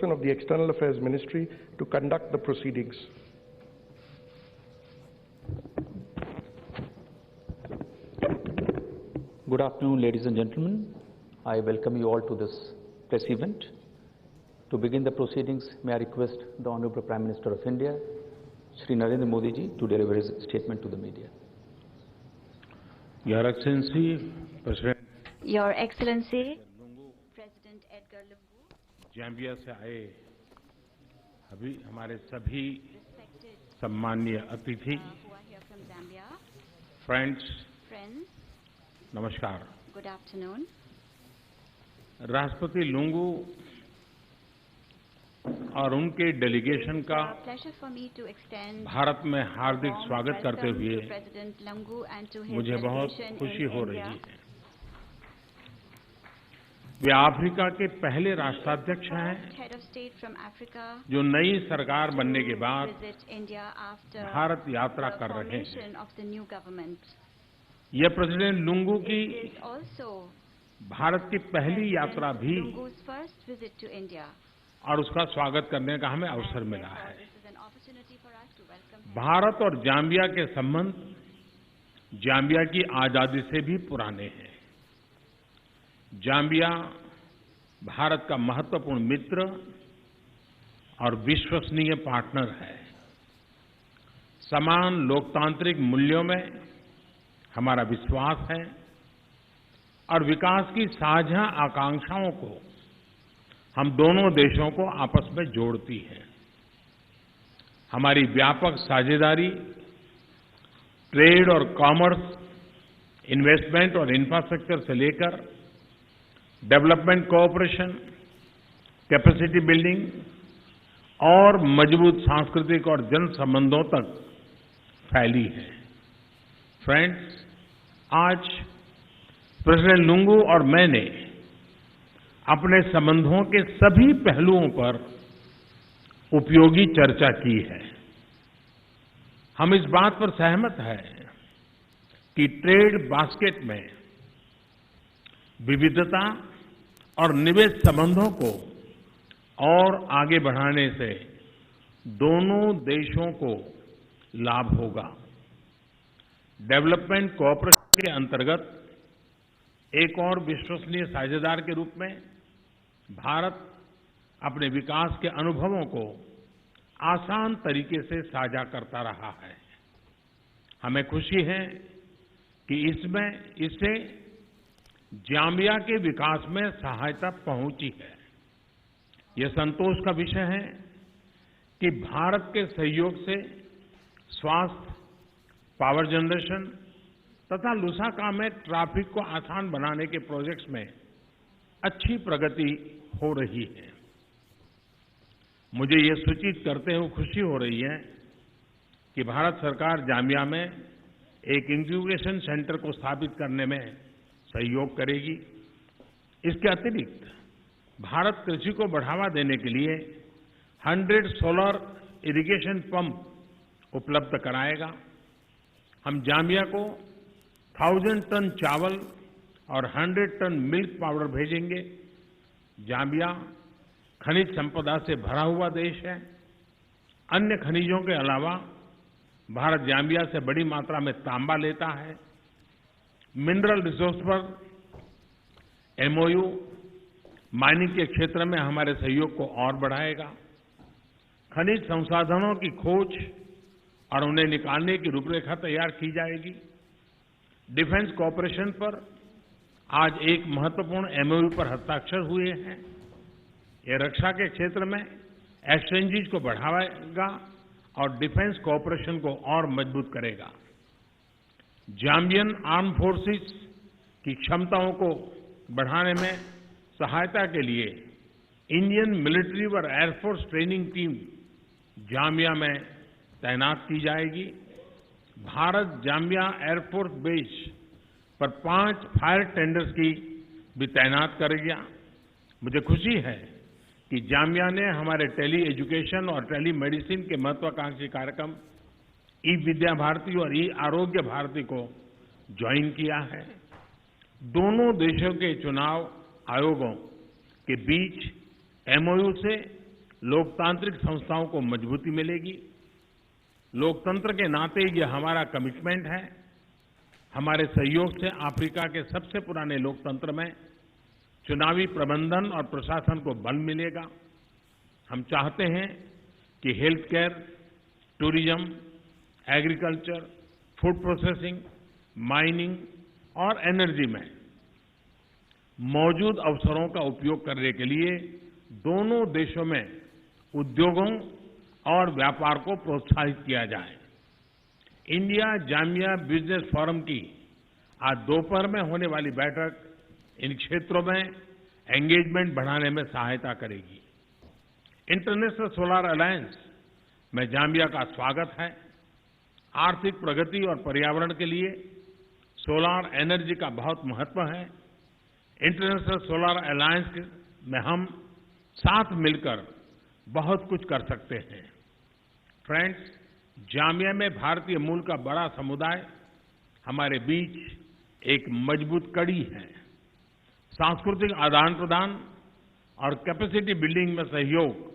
of the External Affairs Ministry to conduct the proceedings. Good afternoon, ladies and gentlemen. I welcome you all to this press event. To begin the proceedings, may I request the Honorable Prime Minister of India, Shri Narendra Modi ji, to deliver his statement to the media. Your Excellency, President. Your Excellency, President Edgar Lungu, Zambia से आए अभी हमारे सभी सम्माननीय अतिथि, who are here from Zambia, friends, friends, नमस्कार। good afternoon. राष्ट्रपति Lungu और उनके डेलीगेशन का It's a pleasure for me to extend Bharat में हार्दिक warm स्वागत करते welcome हुए to President Lungu and to his मुझे बहुत delegation खुशी in हो रही India. है। वे अफ्रीका के पहले राष्ट्राध्यक्ष हैं Head of state from Africa जो नई सरकार बनने के to बाद visit India after भारत यात्रा the कर रहे हैं। formation of the new government. यह प्रेसिडेंट लुंगू की It is also भारत की पहली यात्रा President भी Lungu's first visit to India. और उसका स्वागत करने का हमें And अवसर मिला therefore, है। this is an opportunity for us to welcome him. Bharat और जाम्बिया के संबंध जाम्बिया की आजादी से भी पुराने हैं। जाम्बिया भारत का महत्वपूर्ण मित्र और विश्वसनीय पार्टनर है। समान लोकतांत्रिक मूल्यों में हमारा विश्वास है और विकास की साझा आकांक्षाओं को हम दोनों देशों को आपस में जोड़ती है। हमारी व्यापक साझेदारी ट्रेड और कॉमर्स, इन्वेस्टमेंट और इंफ्रास्ट्रक्चर से लेकर डेवलपमेंट कोऑपरेशन, कैपेसिटी बिल्डिंग और मजबूत सांस्कृतिक और जन संबंधों तक फैली है। फ्रेंड्स, आज प्रेसिडेंट लुंगू और मैंने अपने संबंधों के सभी पहलुओं पर उपयोगी चर्चा की है। हम इस बात पर सहमत हैं कि ट्रेड बास्केट में विविधता और निवेश संबंधों को और आगे बढ़ाने से दोनों देशों को लाभ होगा। डेवलपमेंट कोऑपरेशन के अंतर्गत एक और विश्वसनीय साझेदार के रूप में भारत अपने विकास के अनुभवों को आसान तरीके से साझा करता रहा है। हमें खुशी है कि इससे जाम्बिया के विकास में सहायता पहुंची है। यह संतोष का विषय है कि भारत के सहयोग से स्वास्थ्य, पावर जनरेशन तथा लुसाका में ट्रैफिक को आसान बनाने के प्रोजेक्ट्स में अच्छी प्रगति हो रही है। मुझे ये सूचित करते हुए खुशी हो रही है कि भारत सरकार जाम्बिया में एक इंक्यूबेशन सेंटर को स्थापित करने में सहयोग करेगी। इसके अतिरिक्त भारत कृषि को बढ़ावा देने के लिए 100 सोलर इरिगेशन पंप उपलब्ध कराएगा। हम जाम्बिया को 1000 टन चावल और 100 टन मिल्क पाउडर भेजेंगे। जाम्बिया खनिज संपदा से भरा हुआ देश है। अन्य खनिजों के अलावा भारत जाम्बिया से बड़ी मात्रा में तांबा लेता है। मिनरल रिसोर्स पर एमओयू माइनिंग के क्षेत्र में हमारे सहयोग को और बढ़ाएगा। खनिज संसाधनों की खोज और उन्हें निकालने की रूपरेखा तैयार की जाएगी। डिफेंस कॉपरेशन पर आज एक महत्वपूर्ण एमओयू पर हस्ताक्षर हुए हैं। यह रक्षा के क्षेत्र में एक्सचेंजेस को बढ़ाएगा और डिफेंस कॉपरेशन को और मजबूत करेगा। जाम्बियन आर्म फोर्सेस की क्षमताओं को बढ़ाने में सहायता के लिए इंडियन मिलिट्री और एयरफोर्स ट्रेनिंग टीम जाम्बिया में तैनात की जाएगी। भारत जाम्बिया एयरफोर्स बेस पर 5 फायर टेंडर्स की भी तैनात करेगा। मुझे खुशी है कि जाम्बिया ने हमारे टेली एजुकेशन और टेली मेडिसिन के महत्वाकांक्षी कार्यक्रम ई विद्या भारती और ई आरोग्य भारती को ज्वाइन किया है। दोनों देशों के चुनाव आयोगों के बीच एमओयू से लोकतांत्रिक संस्थाओं को मजबूती मिलेगी। लोकतंत्र के नाते ये हमारा कमिटमेंट है। हमारे सहयोग से अफ्रीका के सबसे पुराने लोकतंत्र में चुनावी प्रबंधन और प्रशासन को बल मिलेगा। हम चाहते हैं कि health care, tourism, agriculture, food processing, mining और एनर्जी में मौजूद अवसरों का उपयोग करने के लिए दोनों देशों में उद्योगों और व्यापार को प्रोत्साहित किया जाए। इंडिया जाम्बिया बिजनेस फोरम की आज दोपहर में होने वाली बैठक इन क्षेत्रों में एंगेजमेंट बढ़ाने में सहायता करेगी। इंटरनेशनल सोलर अलायंस में जाम्बिया का स्वागत है। आर्थिक प्रगति और पर्यावरण के लिए सोलर एनर्जी का बहुत महत्व है। इंटरनेशनल सोलर अलायंस में हम साथ मिलकर बहुत कुछ कर सकते हैं। फ्रेंड्स, जाम्बिया में भारतीय मूल का बड़ा समुदाय हमारे बीच एक मजबूत कड़ी है। सांस्कृतिक आदान प्रदान और कैपेसिटी बिल्डिंग में सहयोग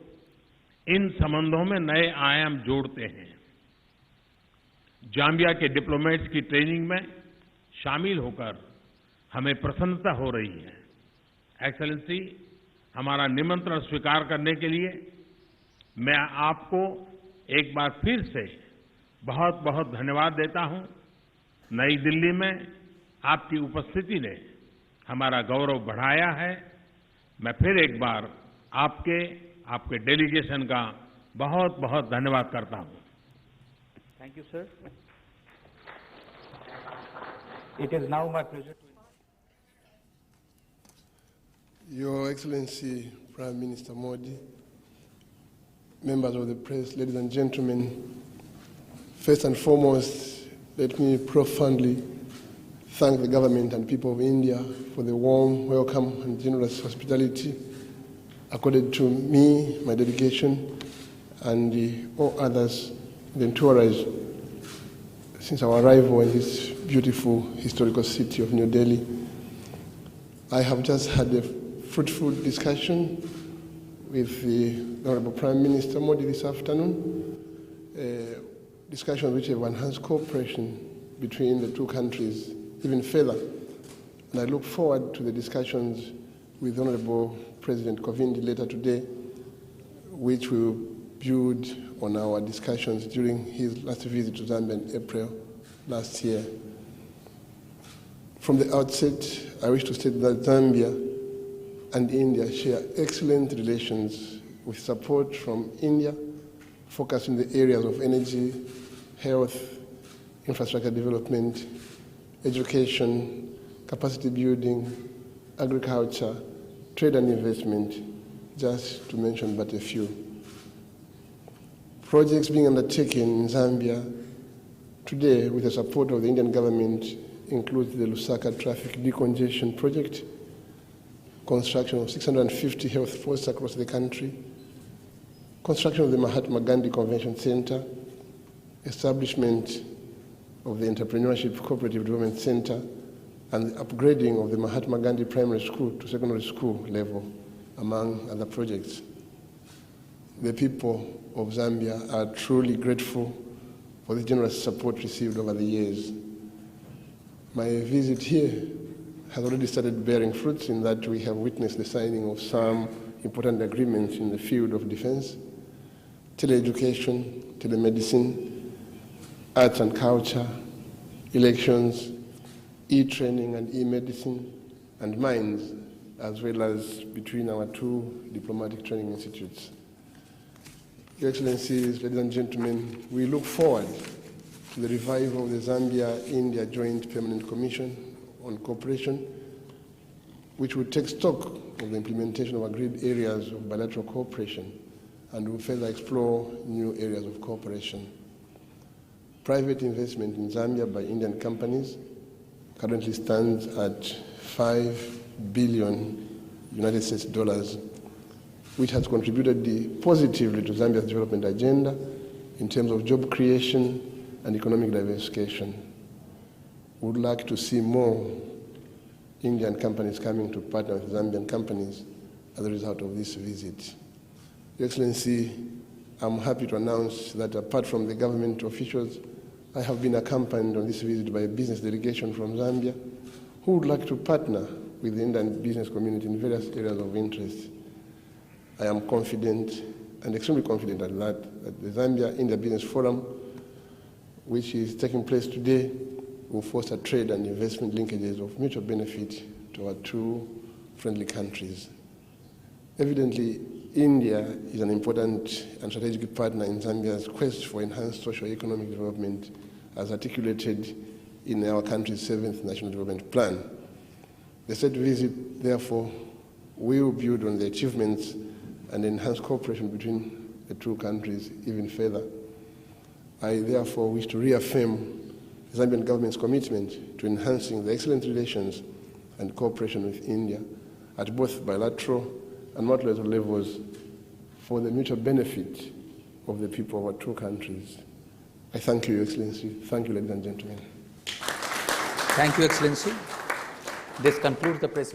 इन संबंधों में नए आयाम जोड़ते हैं। जाम्बिया के डिप्लोमेट्स की ट्रेनिंग में शामिल होकर हमें प्रसन्नता हो रही है। एक्सेलेंसी, हमारा निमंत्रण स्वीकार करने के लिए मैं आपको एक बार फिर से बहुत बहुत धन्यवाद देता हूं। नई दिल्ली में आपकी उपस्थिति ने हमारा गौरव बढ़ाया है। मैं फिर एक बार आपके डेलीगेशन का बहुत बहुत धन्यवाद करता हूं। Thank you, sir. It is now my pleasure to... Your Excellency, Prime Minister Modi, members of the press, ladies and gentlemen, first and foremost, let me profoundly thank the government and people of India for the warm welcome and generous hospitality accorded to me, my delegation, and all others in the entourage since our arrival in this beautiful historical city of New Delhi. I have just had a fruitful discussion with the Honorable Prime Minister Modi this afternoon, discussions which have enhanced cooperation between the two countries even further. And I look forward to the discussions with Honorable President Kovindi later today, which will build on our discussions during his last visit to Zambia in April last year. From the outset, I wish to state that Zambia and India share excellent relations with support from India, focused in the areas of energy, health, infrastructure development, education, capacity building, agriculture, trade and investment, just to mention but a few. Projects being undertaken in Zambia today with the support of the Indian government includes the Lusaka Traffic Decongestion Project, construction of 650 health posts across the country, construction of the Mahatma Gandhi Convention Center, establishment of the Entrepreneurship Cooperative Development Center, and the upgrading of the Mahatma Gandhi Primary School to secondary school level, among other projects. The people of Zambia are truly grateful for the generous support received over the years. My visit here has already started bearing fruits in that we have witnessed the signing of some important agreements in the field of defense, teleeducation, telemedicine, arts and culture, elections, e-training and e-medicine, and mines, as well as between our two diplomatic training institutes. Your Excellencies, ladies and gentlemen, we look forward to the revival of the Zambia-India Joint Permanent Commission on Cooperation, which will take stock of the implementation of agreed areas of bilateral cooperation and will further explore new areas of cooperation. Private investment in Zambia by Indian companies currently stands at $5 billion United States dollars, which has contributed positively to Zambia's development agenda in terms of job creation and economic diversification. We would like to see more Indian companies coming to partner with Zambian companies as a result of this visit. Your Excellency, I'm happy to announce that apart from the government officials, I have been accompanied on this visit by a business delegation from Zambia who would like to partner with the Indian business community in various areas of interest. I am confident and extremely confident at that the Zambia-India Business Forum, which is taking place today, will foster trade and investment linkages of mutual benefit to our two friendly countries. Evidently, India is an important and strategic partner in Zambia's quest for enhanced socio-economic development as articulated in our country's 7th National Development Plan. The said visit, therefore, will build on the achievements and enhance cooperation between the two countries even further. I therefore wish to reaffirm the Zambian government's commitment to enhancing the excellent relations and cooperation with India at both bilateral and multilateral levels for the mutual benefit of the people of our two countries. I thank you, Your Excellency. Thank you, ladies and gentlemen. Thank you, Excellency. This concludes the press